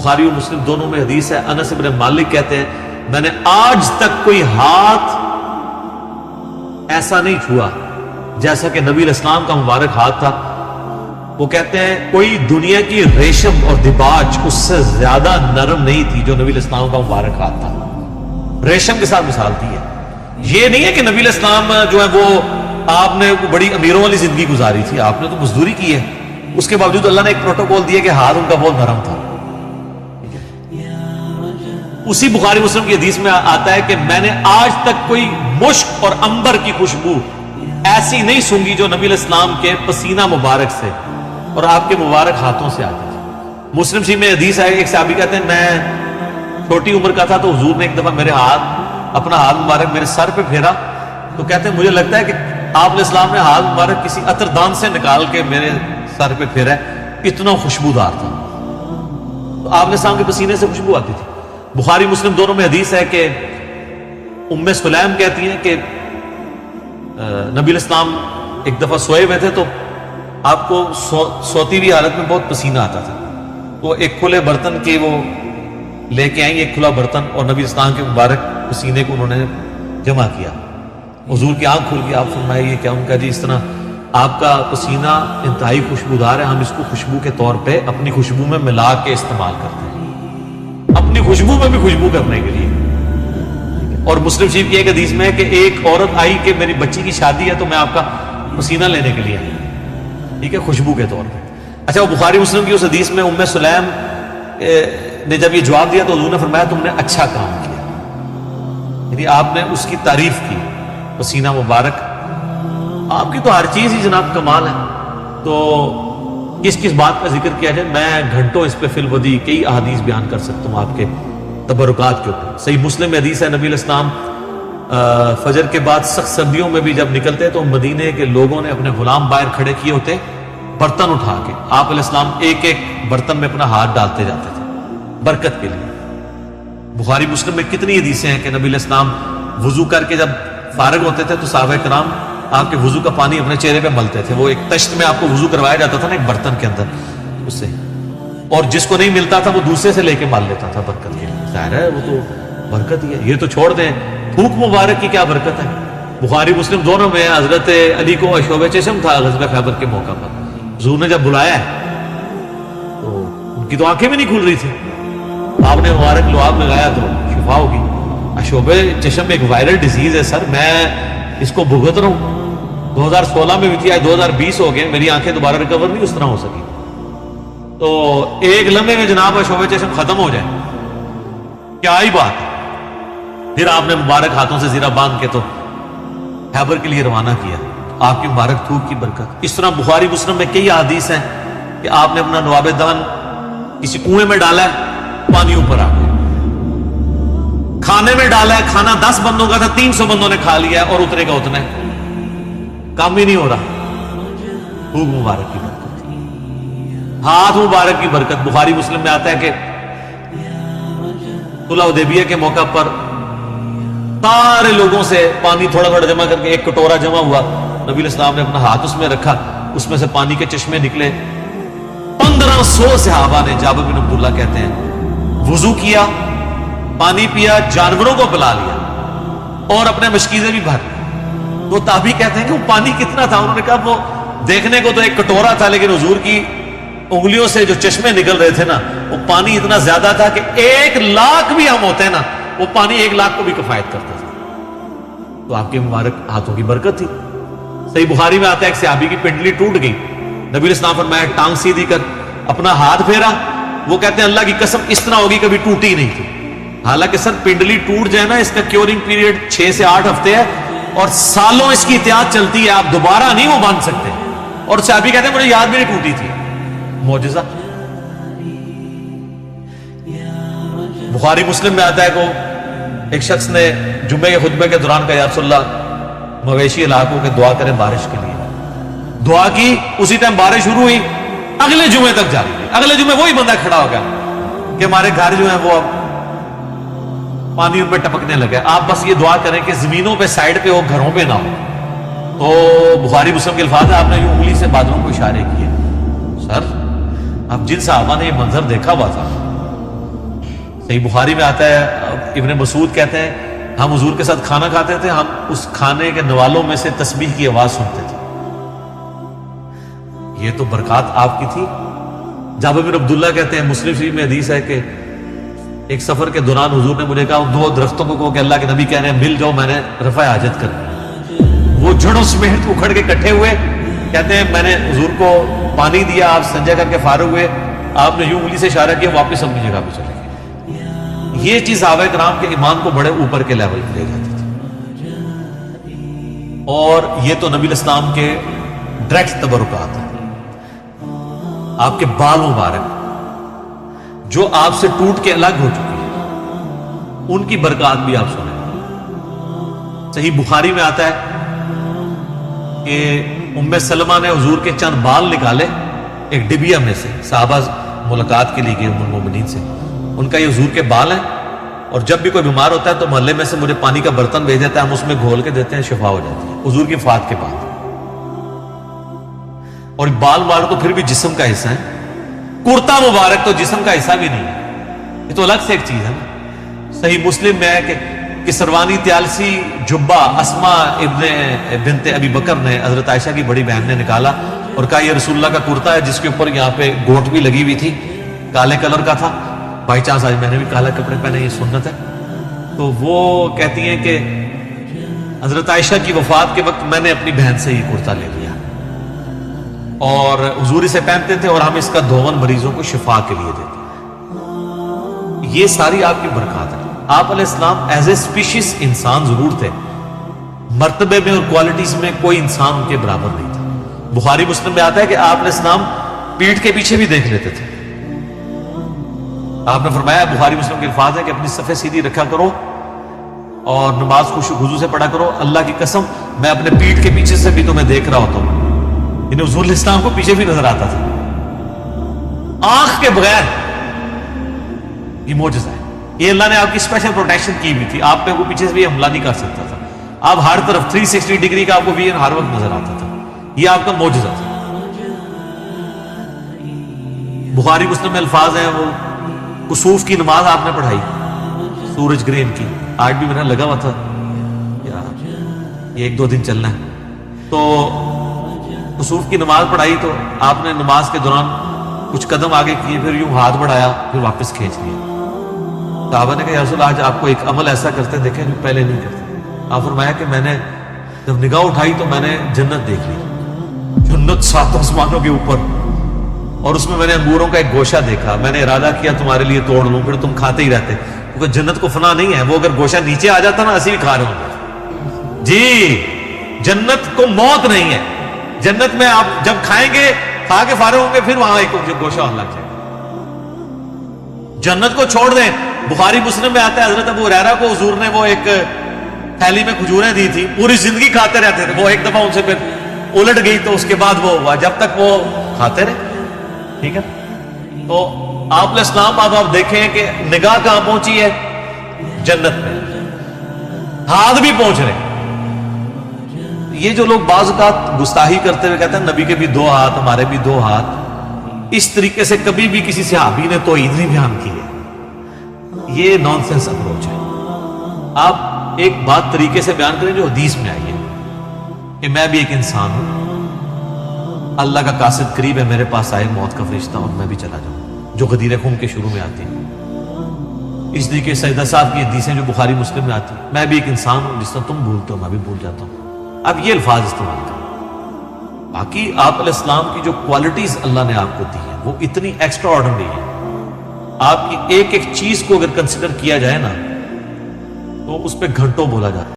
بخاری اور مسلم دونوں میں حدیث ہے، انس بن مالک کہتے ہیں میں نے آج تک کوئی ہاتھ ایسا نہیں چھوا جیسا کہ نبی علیہ السلام کا مبارک ہاتھ تھا. وہ کہتے ہیں کوئی دنیا کی ریشم اور دباج اس سے زیادہ نرم نہیں تھی جو نبی علیہ السلام کا مبارک ہاتھ تھا. ریشم کے ساتھ مثال دی ہے. یہ نہیں ہے کہ نبی علیہ السلام جو ہے وہ آپ نے بڑی امیروں والی زندگی گزاری تھی، آپ نے تو مزدوری کی ہے، اس کے باوجود اللہ نے ایک پروٹوکول دیا کہ ہاتھ ان کا بہت نرم تھا. اسی بخاری مسلم کی حدیث میں آتا ہے کہ میں نے آج تک کوئی مشک اور عنبر کی خوشبو ایسی نہیں سونگی جو نبی علیہ السلام کے پسینہ مبارک سے اور آپ کے مبارک ہاتھوں سے آتی تھی. مسلم شریف میں حدیث ہے، ایک صحابی کہتے ہیں میں چھوٹی عمر کا تھا تو حضور نے ایک دفعہ میرے اپنا ہاتھ مبارک میرے سر پہ پھیرا تو کہتے ہیں مجھے لگتا ہے کہ آپ علیہ السلام نے ہاتھ مبارک کسی عطر دان سے نکال کے میرے سر پہ پھیرا ہے، اتنا خوشبودار تھا. تو آپ علیہ السلام کے پسینے سے خوشبو آتی تھی. بخاری مسلم دونوں میں حدیث ہے کہ ام سلیم کہتی ہیں کہ نبی علیہ السلام ایک دفعہ سوئے ہوئے تھے تو آپ کو سوتی ہوئی حالت میں بہت پسینہ آتا تھا. تو ایک کھلے برتن کے وہ لے کے آئیں، ایک کھلا برتن، اور نبی اسلام کے مبارک پسینے کو انہوں نے جمع کیا. حضور کی آنکھ کھل گئی، آپ فرمائے یہ کیا؟ ان کا جی اس طرح آپ کا پسینہ انتہائی خوشبودار ہے، ہم اس کو خوشبو کے طور پہ اپنی خوشبو میں ملا کے استعمال کرتے ہیں، اپنی خوشبو میں بھی خوشبو کرنے کے لیے. اور مسلم شریف کی ایک حدیث میں ہے کہ ایک عورت آئی کہ میری بچی کی شادی ہے تو میں آپ کا پسینہ لینے کے لیے آئی، ٹھیک ہے، خوشبو کے طور پہ. اچھا، وہ بخاری مسلم کی اس حدیث میں ام سلیم نے جب یہ جواب دیا تو حضور نے فرمایا تم نے اچھا کام کیا، یعنی آپ نے اس کی تعریف کی. پسینہ مبارک آپ کی تو ہر چیز ہی جناب کمال ہے، تو کس کس بات کا ذکر کیا جائے؟ میں گھنٹوں اس پہ فی الودی کئی احادیث بیان کر سکتا ہوں آپ کے تبرکات کے اوپر. صحیح مسلم میں حدیث ہے نبی علیہ السلام فجر کے بعد سخت سردیوں میں بھی جب نکلتے تو مدینے کے لوگوں نے اپنے غلام باہر کھڑے کیے ہوتے برتن اٹھا کے، آپ علیہ السلام ایک ایک برتن میں اپنا ہاتھ ڈالتے جاتے تھے برکت کے لیے. بخاری مسلم میں کتنی حدیثیں ہیں کہ نبی علیہ السلام وضو کر کے جب فارغ ہوتے تھے تو صحابہ کرام آپ کے وضو کا پانی اپنے چہرے پہ ملتے تھے. وہ ایک تشت میں آپ کو وضو کروایا جاتا تھا نا ایک برتن کے اندر، اس سے، اور جس کو نہیں ملتا تھا وہ دوسرے سے لے کے مال لیتا تھا برکت کے لیے. ظاہر ہے وہ تو برکت ہی ہے. یہ تو چھوڑ دیں تھوک مبارک کی کیا برکت ہے. بخاری مسلم دونوں میں حضرت علی کو اشوب چشم تھا غزوہ خیبر کے موقع پر، حضور نے جب بلایا تو ان کی تو آنکھیں بھی نہیں کھل رہی تھی، آپ نے مبارک لعاب لگایا تو شفا ہوگی. اشوب چشم ایک وائرل ڈیزیز ہے سر، میں اس کو بھگت رہا ہوں. 2016 میں بھی تھی، آج 2020 ہو گئے، میری آنکھیں دوبارہ ریکور نہیں اس طرح ہو سکی. تو ایک لمحے میں جناب اشوب چشم ختم ہو جائے، کیا ہی بات. پھر آپ نے مبارک ہاتھوں سے زیرہ باندھ کے تو خیبر کے لیے روانہ کیا، آپ کی مبارک تھوک کی برکت. اس طرح بخاری مسلم میں کئی احادیث ہیں کہ آپ نے اپنا نواب دان کسی کنویں میں ڈالا ہے، پانی اوپر آ گیا. کھانے میں ڈالا ہے، کھانا 10 بندوں کا تھا، 300 بندوں نے کھا لیا ہے اور اترے گا اتنا ہے، کام ہی نہیں ہو رہا. تھوک مبارک کی برکت، ہاتھ مبارک کی برکت. بخاری مسلم میں آتا ہے کہ صلح حدیبیہ کے موقع پر سارے لوگوں سے پانی تھوڑا تھوڑا جمع کر کے ایک کٹورا جمع ہوا، نبی علیہ السلام نے اپنا ہاتھ اس میں رکھا، اس میں سے پانی کے چشمے نکلے. 1500 صحابہ نے، جابر بن عبداللہ کہتے ہیں، وضو کیا، پانی پیا، جانوروں کو پلا لیا اور اپنے مشکیزیں بھی بھر لی. تو تابعی کہتے ہیں کہ وہ پانی کتنا تھا؟ انہوں نے کہا وہ دیکھنے کو تو ایک کٹورا تھا لیکن حضور کی انگلیوں سے جو چشمے نکل رہے تھے نا وہ پانی اتنا زیادہ تھا کہ 1,00,000 بھی ہم ہوتے ہیں نا وہ پانی 1,00,000 کو بھی کفایت کرتا تھا. تو آپ کے مبارک ہاتھوں کی برکت تھی. صحیح بخاری میں آتا ہے ایک صحابی کی پنڈلی ٹوٹ گئی، نبی علیہ السلام فرمایا ٹانگ سیدھی کر، اپنا ہاتھ پھیرا. وہ کہتے ہیں اللہ کی قسم اس طرح ہوگی کبھی ٹوٹی نہیں تھی. حالانکہ سر پنڈلی ٹوٹ جائے نا اس کا کیورنگ پیریڈ 6 سے 8 ہفتے ہے اور سالوں اس کی احتیاط چلتی ہے، آپ دوبارہ نہیں وہ باندھ سکتے. اور صحابی کہتے ہیں مجھے یاد بھی نہیں ٹوٹی تھی. معجزہ. بخاری مسلم میں آتا ہے کہ ایک شخص نے جمعے کے خطبے کے دوران کہا یا رسول اللہ مویشی علاقوں کے دعا کریں بارش کے لیے. دعا کی، اسی ٹائم بارش شروع ہوئی، اگلے جمعے تک جاری رہی. اگلے جمعے وہی بندہ کھڑا ہو گیا کہ ہمارے گھر جو ہیں وہ اب پانی ان پہ ٹپکنے لگے، آپ بس یہ دعا کریں کہ زمینوں پہ سائڈ پہ ہو، گھروں پہ نہ ہو. تو بخاری مسلم کے الفاظ ہیں، آپ نے یہ انگلی سے بادلوں کو اشارے کیے. سر اب جن صحابہ نے یہ منظر دیکھا ہوا تھا صحیح بخاری میں آتا ہے، ابن مسعود کہتے ہیں ہم حضور کے ساتھ کھانا کھاتے تھے، ہم اس کھانے کے نوالوں میں سے تسبیح کی آواز سنتے تھے۔ یہ تو برکات آپ کی تھی۔ جابر بن عبداللہ کہتے ہیں، مسلم شریف میں حدیث ہے کہ ایک سفر کے دوران حضور نے مجھے کہا، دو درختوں کو کہو کہ اللہ کے نبی کہہ رہے ہیں مل جاؤ، میں نے رفع حاجت کرنی۔ وہ جڑوں سمیت اکھڑ کے اکٹھے ہوئے، کہتے ہیں میں نے حضور کو پانی دیا، آپ سنجا کر کے فارغ ہوئے، آپ نے یوں انگلی سے اشارہ کیا، واپس اپنی جگہ پہ چلے گئے۔ یہ چیز صحابہ کرام کے ایمان کو بڑے اوپر کے لیول پہ لے جاتی تھی، اور یہ تو نبی الاسلام کے ڈائریکٹ تبرکات ہیں۔ آپ کے بال مبارک جو آپ سے ٹوٹ کے الگ ہو چکی ہیں، ان کی برکات بھی آپ سنیں۔ صحیح بخاری میں آتا ہے کہ ام سلمہ نے حضور کے چند بال نکالے ایک ڈبیا میں سے، صحابہ ملاقات کے لیے گئے ام المومنین سے، ان کا یہ حضور کے بال ہیں، اور جب بھی کوئی بیمار ہوتا ہے تو محلے میں سے مجھے پانی کا برتن بھیج دیتا ہے، ہم اس میں گھول کے دیتے ہیں، شفا ہو جاتی ہے۔ حضور کی وفات کے بعد، اور بال مبارک تو پھر بھی جسم کا حصہ ہے، کرتا مبارک تو جسم کا حصہ بھی نہیں ہے، یہ تو الگ سے ایک چیز ہے نا۔ صحیح مسلم میں ہے کہ کسروانی تیالسی جبہ اسما ابن بنت ابی بکر نے حضرت عائشہ کی بڑی بہن نے نکالا اور کہا یہ رسول اللہ کا کرتا ہے، جس کے اوپر یہاں پہ گوٹ بھی لگی ہوئی تھی، کالے کلر کا تھا، بائی چانس آج میں نے بھی کالا کپڑے پہنے، یہ سنت ہے۔ تو وہ کہتی ہیں کہ حضرت عائشہ کی وفات کے وقت میں نے اپنی بہن سے یہ کرتا لے لیا، اور حضور اسے پہنتے تھے، اور ہم اس کا دھون مریضوں کو شفا کے لیے دیتے۔ یہ ساری آپ کی برکات ہے۔ آپ علیہ السلام ایز اے اسپیشیز انسان ضرور تھے، مرتبے میں اور کوالٹیز میں کوئی انسان ان کے برابر نہیں تھا۔ بخاری مسلم میں آتا ہے کہ آپ علیہ السلام پیٹھ کے پیچھے بھی دیکھ لیتے تھے۔ آپ نے فرمایا، بخاری مسلم کے الفاظ ہے کہ اپنی صفیں سیدھی رکھا کرو اور نماز خشوع و خضوع سے پڑھا کرو، اللہ کی قسم میں اپنے پیٹھ کے پیچھے سے بھی تمہیں دیکھ رہا ہوتا ہوں۔ انہیں حضور علیہ السلام کو پیچھے بھی نظر آتا تھا، آنکھ کے بغیر۔ یہ معجزہ ہے، یہ اللہ نے آپ کی اسپیشل پروٹیکشن کی بھی تھی، آپ پہ وہ پیچھے سے بھی حملہ نہیں کر سکتا تھا، آپ ہر طرف 360 ڈگری کا آپ کو ویژن ہر وقت نظر آتا تھا، یہ آپ کا معجزہ تھا۔ بخاری مسلم میں الفاظ ہیں، وہ کسوف کی نماز آپ نے پڑھائی، سورج گرہن کی، آج بھی میرا لگا ہوا تھا یہ 1-2 دن چلنا ہے، تو کسوف کی نماز پڑھائی، تو آپ نے نماز کے دوران کچھ قدم آگے کیے، پھر یوں ہاتھ بڑھایا، پھر واپس کھینچ لیا۔ صحابہ نے کہا یا رسول اللہ، آج آپ کو ایک عمل ایسا کرتے دیکھیں جو پہلے نہیں کرتے۔ آپ فرمایا کہ میں نے جب نگاہ اٹھائی تو میں نے جنت دیکھ لی، جنت 7 آسمانوں کے اوپر، اور اس میں میں نے انگوروں کا ایک گوشہ دیکھا، میں نے ارادہ کیا تمہارے لیے توڑ لوں، پھر تم کھاتے ہی رہتے، کیونکہ جنت کو فنا نہیں ہے، وہ اگر گوشہ نیچے آ جاتا نا اسی بھی کھا رہے ہوں جی۔ جنت کو موت نہیں ہے، جنت میں آپ جب کھائیں گے، کھا کے فارغ ہوں گے، پھر وہاں ایک گوشہ ہونے لگ جائے گا۔ جنت کو چھوڑ دیں، بخاری مسلم میں آتا ہے حضرت ابو ہریرہ کو حضور نے وہ ایک تھیلی میں کھجوریں دی تھی، پوری زندگی کھاتے رہتے تھے، وہ ایک دفعہ ان سے پھر الٹ گئی تو اس کے بعد وہ ہوا، جب تک وہ کھاتے رہے، ٹھیک ہے۔ تو آپ علیہ السلام اب آپ دیکھیں کہ نگاہ کہاں پہنچی ہے، جنت میں، ہاتھ بھی پہنچ رہے۔ یہ جو لوگ بعض اوقات گستاخی کرتے ہوئے کہتے ہیں نبی کے بھی 2 ہاتھ، ہمارے بھی 2 ہاتھ، اس طریقے سے کبھی بھی کسی صحابی نے توحید نہیں بیان کی ہے، یہ نان سینس اپروچ ہے۔ آپ ایک بات طریقے سے بیان کریں جو حدیث میں آئی ہے کہ میں بھی ایک انسان ہوں، اللہ کا قاصد قریب ہے، میرے پاس آئے موت کا فرشتہ اور میں بھی چلا جاؤں، جو غدیر خون کے شروع میں آتی ہے۔ اس طریقے سیدہ صاحب کی حدیثیں جو بخاری مسلم میں آتی ہیں، میں بھی ایک انسان ہوں، جس طرح تم بھولتے ہو میں بھی بھول جاتا ہوں۔ اب یہ الفاظ استعمال کریں۔ باقی آپ علیہ السلام کی جو کوالٹیز اللہ نے آپ کو دی ہیں وہ اتنی ایکسٹرا آرڈنری ہے، آپ کی ایک ایک چیز کو اگر کنسیڈر کیا جائے نا تو اس پہ گھنٹوں بولا جاتا ہے۔